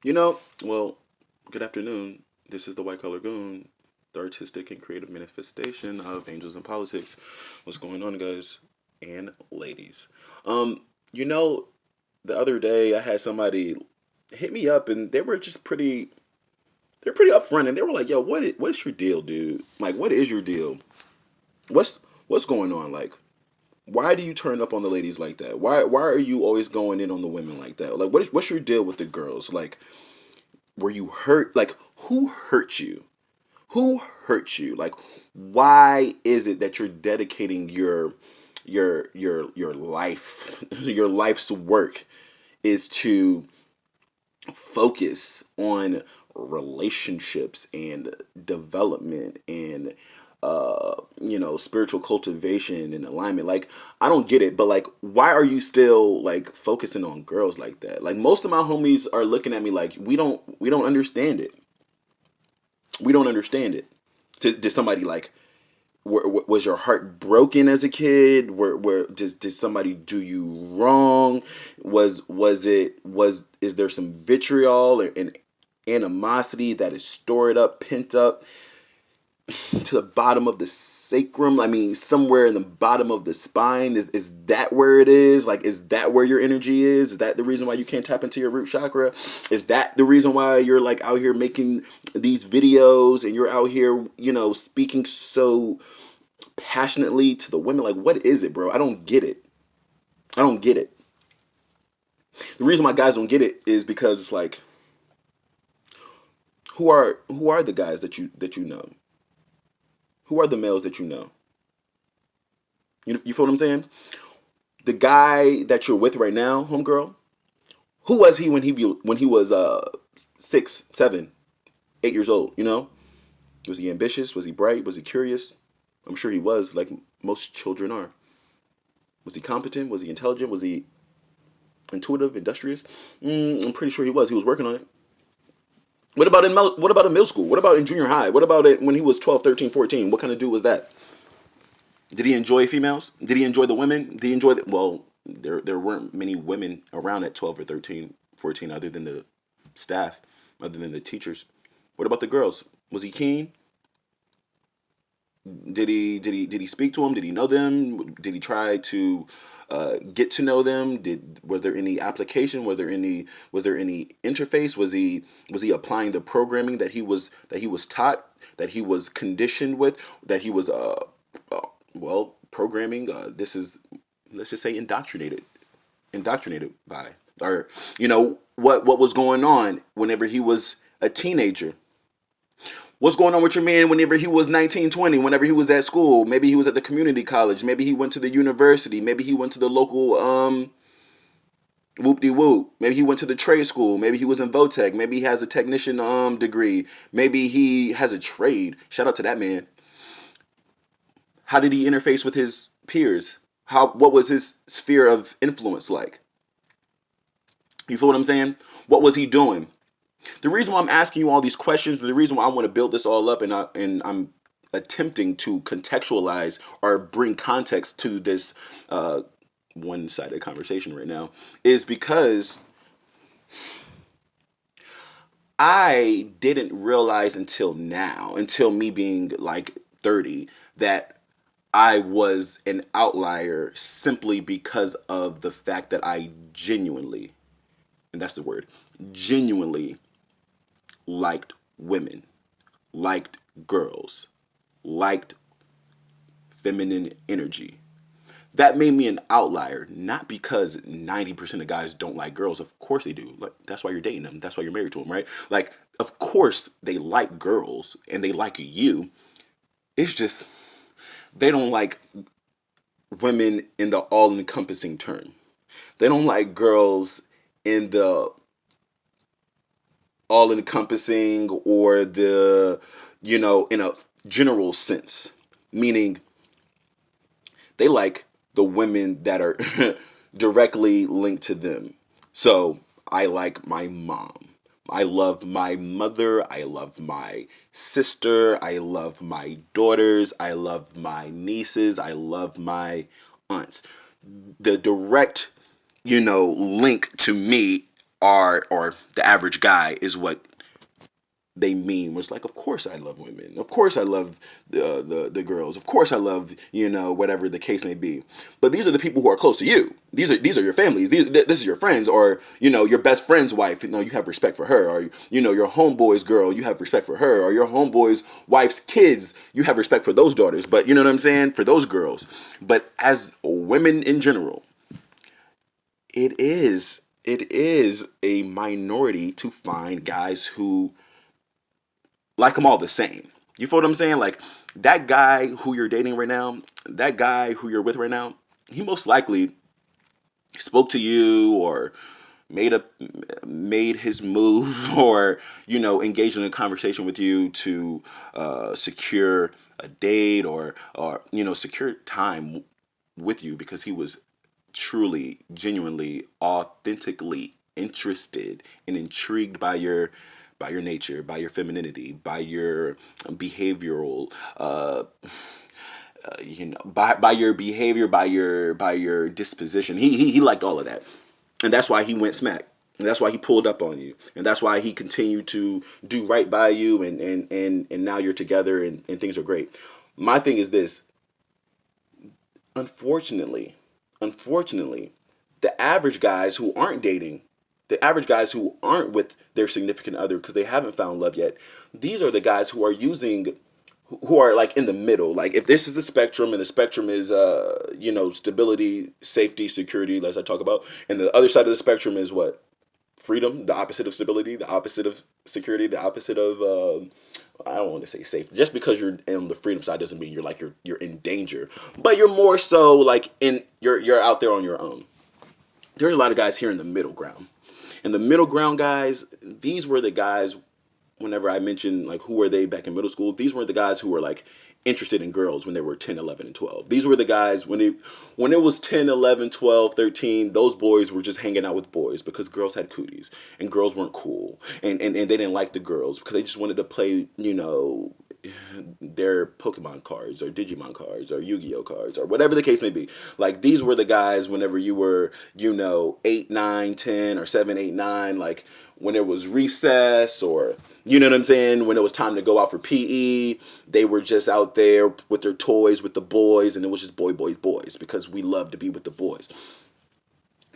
Well, good afternoon. This is the White Collar Goon, the artistic and creative manifestation of angels in politics. What's going on, guys and ladies? Um, you know, the other day I had somebody hit me up, and they were just they're pretty upfront, and they were like, "Yo, what is your deal, dude? Like, what is your deal? What's going on? Like, why do you turn up on the ladies like that? Why are you always going in on the women like that? Like, what's your deal with the girls? Like, were you hurt? Like, who hurt you? Who hurt you? Like, why is it that you're dedicating your life, your life's work is to focus on relationships and development and spiritual cultivation and alignment? Like, I don't get it, but like, why are you still like focusing on girls like that? Like, most of my homies are looking at me like, we don't understand it. We don't understand it. Did somebody like, was your heart broken as a kid? Did somebody do you wrong? Is there some vitriol and animosity that is stored up, pent up to the bottom of the sacrum? I mean, somewhere in the bottom of the spine. Is that where it is? Like, is that where your energy is? Is that the reason why you can't tap into your root chakra? Is that the reason why you're like out here making these videos and you're out here, speaking so passionately to the women? Like, what is it, bro? I don't get it. I don't get it. The reason why guys don't get it is because it's like, who are the guys that you know? Who are the males that you know? You feel what I'm saying? The guy that you're with right now, homegirl, who was he when he was 6, 7, 8 years old? Was he ambitious? Was he bright? Was he curious? I'm sure he was, like most children are. Was he competent? Was he intelligent? Was he intuitive, industrious? I'm pretty sure he was. He was working on it. What about in middle school? What about in junior high? What about it when he was 12, 13, 14? What kind of dude was that? Did he enjoy females? Did he enjoy the women? Did he enjoy well, there weren't many women around at 12 or 13, 14 other than the staff, other than the teachers. What about the girls? Was he keen? Did he speak to them? Did he know them? Did he try to get to know them? Was there any application? Was there any interface? Was he applying the programming that he was taught, that he was conditioned with, that he was uh programming? This is, let's just say, indoctrinated by, or what was going on whenever he was a teenager. What's going on with your man whenever he was 19, 20, whenever he was at school? Maybe he was at the community college. Maybe he went to the university. Maybe he went to the local whoop-de-whoop. Maybe he went to the trade school. Maybe he was in Votech. Maybe he has a technician degree. Maybe he has a trade. Shout out to that man. How did he interface with his peers? What was his sphere of influence like? You feel what I'm saying? What was he doing? The reason why I'm asking you all these questions, the reason why I want to build this all up, and I'm attempting to contextualize or bring context to this one-sided conversation right now, is because I didn't realize until now, until me being like 30, that I was an outlier simply because of the fact that I genuinely, and that's the word, genuinely liked women, liked girls, liked feminine energy. That made me an outlier, not because 90% of guys don't like girls. Of course they do. Like, that's why you're dating them. That's why you're married to them, right? Like, of course they like girls and they like you. It's just they don't like women in the all-encompassing term. They don't like girls in the all-encompassing, or the, in a general sense. Meaning, they like the women that are directly linked to them. So I like my mom. I love my mother. I love my sister. I love my daughters. I love my nieces. I love my aunts. The direct, link to me are, or the average guy is what they mean, was like, of course I love women, of course I love the girls, of course I love, whatever the case may be. But these are the people who are close to you. These are your families. This is your friends, or your best friend's wife. You have respect for her, or your homeboy's girl, you have respect for her, or your homeboy's wife's kids, you have respect for those daughters. But you know what I'm saying, for those girls. But as women in general, it is a minority to find guys who like them all the same. You feel what I'm saying? Like, that guy who you're dating right now, that guy who you're with right now, he most likely spoke to you, or made his move, or engaged in a conversation with you to secure a date, or secure time with you, because he was truly, genuinely, authentically interested and intrigued by your nature, by your femininity, by your behavioral, by your behavior, by your disposition. He liked all of that, and that's why he went smack. And that's why he pulled up on you, and that's why he continued to do right by you, and now you're together, and things are great. My thing is this: unfortunately, the average guys who aren't dating, the average guys who aren't with their significant other because they haven't found love yet, these are the guys who are like in the middle. Like, if this is the spectrum, and the spectrum is stability, safety, security, as I talk about, and the other side of the spectrum is what? Freedom, the opposite of stability, the opposite of security, the opposite of I don't want to say safe. Just because you're on the freedom side doesn't mean you're in danger, but you're more so like you're out there on your own. There's a lot of guys here in the middle ground. And the middle ground guys, these were the guys, whenever I mentioned, like, who were they back in middle school, these were the guys who were, like, interested in girls when they were 10, 11, and 12. These were the guys when it was 10, 11, 12, 13, those boys were just hanging out with boys because girls had cooties and girls weren't cool. And they didn't like the girls because they just wanted to play, their Pokemon cards or Digimon cards or Yu-Gi-Oh cards or whatever the case may be. Like, these were the guys whenever you were, 8, 9, 10, or 7, 8, 9, like, when it was recess, or you know what I'm saying, when it was time to go out for PE, they were just out there with their toys with the boys, and it was just boys, because we love to be with the boys.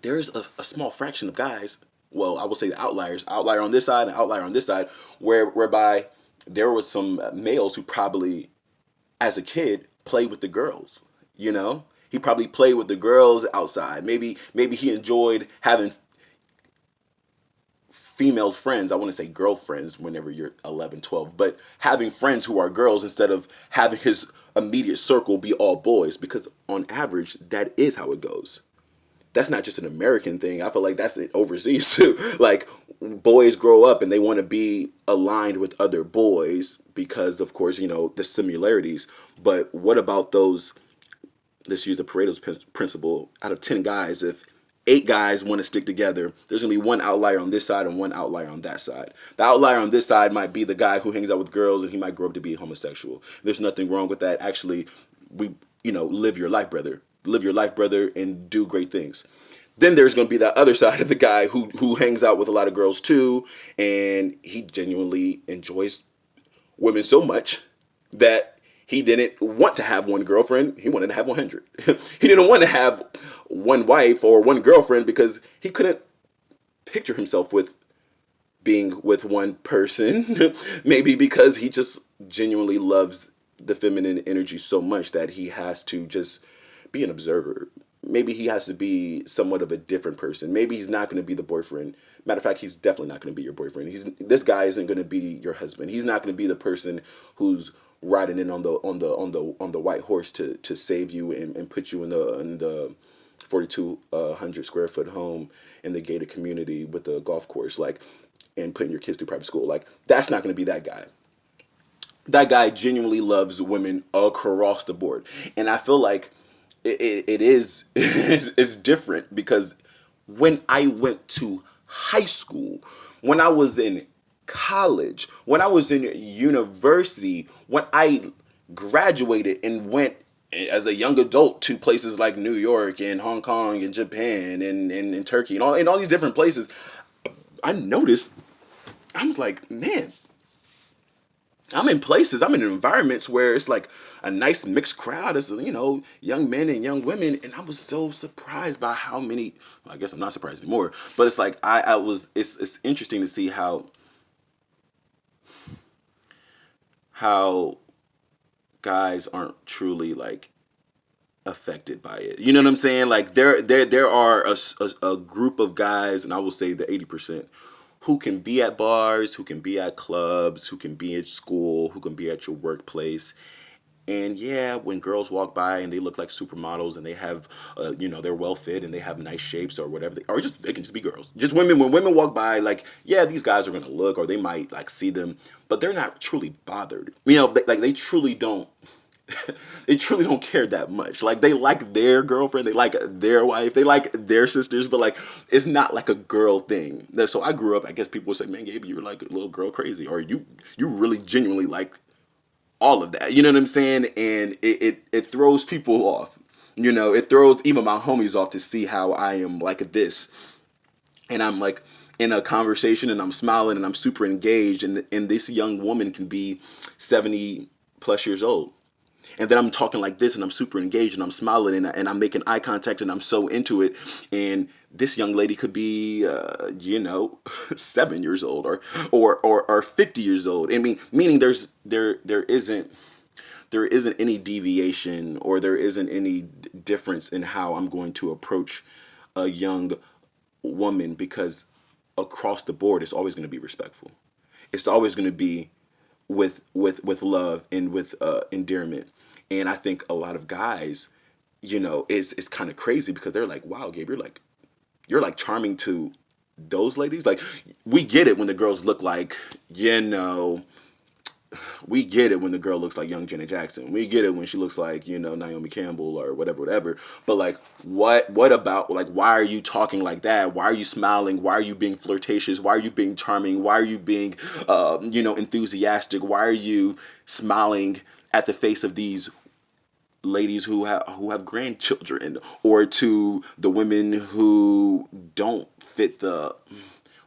There's a small fraction of guys, well, I will say the outlier on this side and outlier on this side, whereby there was some males who probably, as a kid, played with the girls. He probably played with the girls outside. Maybe he enjoyed having female friends. I want to say girlfriends whenever you're 11, 12, but having friends who are girls instead of having his immediate circle be all boys, because on average, that is how it goes. That's not just an American thing. I feel like that's overseas too. Like, boys grow up and they want to be aligned with other boys because, of course, the similarities. But what about those? Let's use the Pareto's principle. Out of 10 guys, if 8 guys want to stick together, there's going to be one outlier on this side and one outlier on that side. The outlier on this side might be the guy who hangs out with girls, and he might grow up to be homosexual. There's nothing wrong with that. Actually, live your life, brother. Live your life, brother, and do great things. Then there's going to be that other side of the guy who hangs out with a lot of girls too, and he genuinely enjoys women so much that he didn't want to have one girlfriend. He wanted to have 100. He didn't want to have one wife or one girlfriend because he couldn't picture himself with being with one person. Maybe because he just genuinely loves the feminine energy so much that he has to just be an observer. Maybe he has to be somewhat of a different person. Maybe he's not going to be the boyfriend. Matter of fact, he's definitely not going to be your boyfriend. This guy isn't going to be your husband. He's not going to be the person who's riding in on the white horse to save you and put you in the 4,200 square foot home in the gated community with the golf course, like, and putting your kids through private school. Like, that's not going to be that guy. That guy genuinely loves women across the board, and I feel like it is it's different because when I went to high school, when I was in college, when I was in university, when I graduated and went as a young adult to places like New York and Hong Kong and Japan and Turkey and all these different places, I noticed, I was like, man, I'm in places, I'm in environments where it's like a nice mixed crowd. It's, you know, young men and young women. And I was so surprised by how many, well, I guess I'm not surprised anymore, but it's like, it's interesting to see how guys aren't truly like affected by it. You know what I'm saying? Like there are a group of guys, and I will say the 80%, who can be at bars, who can be at clubs, who can be at school, who can be at your workplace. And yeah, when girls walk by and they look like supermodels and they have, you know, they're well fit and they have nice shapes or whatever, or just it can just be girls, just women. When women walk by, like yeah, these guys are gonna look, or they might like see them, but they're not truly bothered. You know, like they truly don't. They truly don't care that much. Like they like their girlfriend, they like their wife, they like their sisters, but like it's not like a girl thing. So I grew up. I guess people would say, "Man, Gabe, you're like a little girl crazy," or you really genuinely like all of that. You know what I'm saying? And it throws people off. You know, it throws even my homies off to see how I am like this, and I'm like in a conversation and I'm smiling and I'm super engaged, and this young woman can be 70 plus years old. And then I'm talking like this and I'm super engaged and I'm smiling and I'm making eye contact and I'm so into it. And this young lady could be, you know, 7 years old or 50 years old. I mean, meaning there isn't any deviation or there isn't any difference in how I'm going to approach a young woman, because across the board it's always going to be respectful. It's always going to be with love and with endearment. And I think a lot of guys, you know, it's kind of crazy because they're like, wow, Gabe, you're like charming to those ladies. Like we get it when the girls look like, you know, we get it when the girl looks like young Janet Jackson. We get it when she looks like, you know, Naomi Campbell or whatever. But like, what about, like, why are you talking like that? Why are you smiling? Why are you being flirtatious? Why are you being charming? Why are you being, you know, enthusiastic? Why are you smiling at the face of these ladies who have grandchildren, or to the women who don't fit the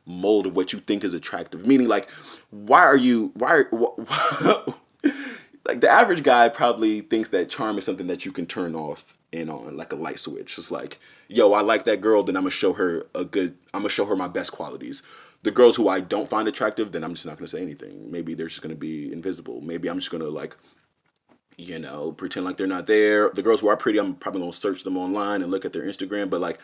mold of what you think is attractive? Meaning, like, like the average guy probably thinks that charm is something that you can turn off and on, like a light switch. It's like, yo, I like that girl, then I'm gonna show her my best qualities. The girls who I don't find attractive, then I'm just not gonna say anything. Maybe they're just gonna be invisible. Maybe I'm just gonna, like, you know, pretend like they're not there. The girls who are pretty, I'm probably gonna search them online and look at their Instagram, but like,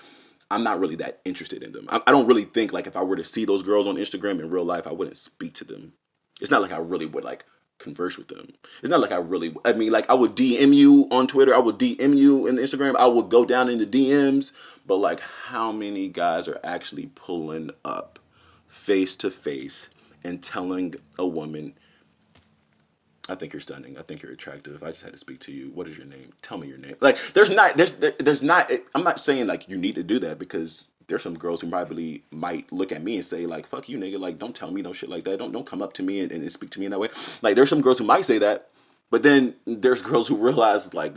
I'm not really that interested in them. I don't really think, like, if I were to see those girls on Instagram in real life, I wouldn't speak to them. It's not like I really would like converse with them. It's not like I mean, like, I would DM you on Twitter, I would DM you in Instagram, I would go down in the DMs, but like, how many guys are actually pulling up face to face and telling a woman, I think you're stunning. I think you're attractive. I just had to speak to you. What is your name? Tell me your name. Like, there's not. I'm not saying like you need to do that, because there's some girls who probably might look at me and say like, "Fuck you, nigga." Like, don't tell me no shit like that. Don't come up to me and speak to me in that way. Like, there's some girls who might say that, but then there's girls who realize like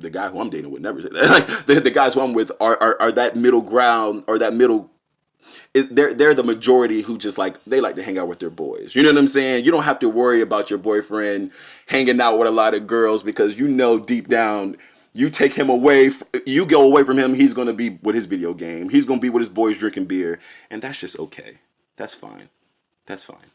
the guy who I'm dating would never say that. Like the guys who I'm with are that middle ground, or that middle, they're the majority who just like, they like to hang out with their boys. You know what I'm saying? You don't have to worry about your boyfriend hanging out with a lot of girls, because you know deep down, you take him away, you go away from him, he's gonna be with his video game. He's gonna be with his boys drinking beer, and that's just okay. That's fine. That's fine.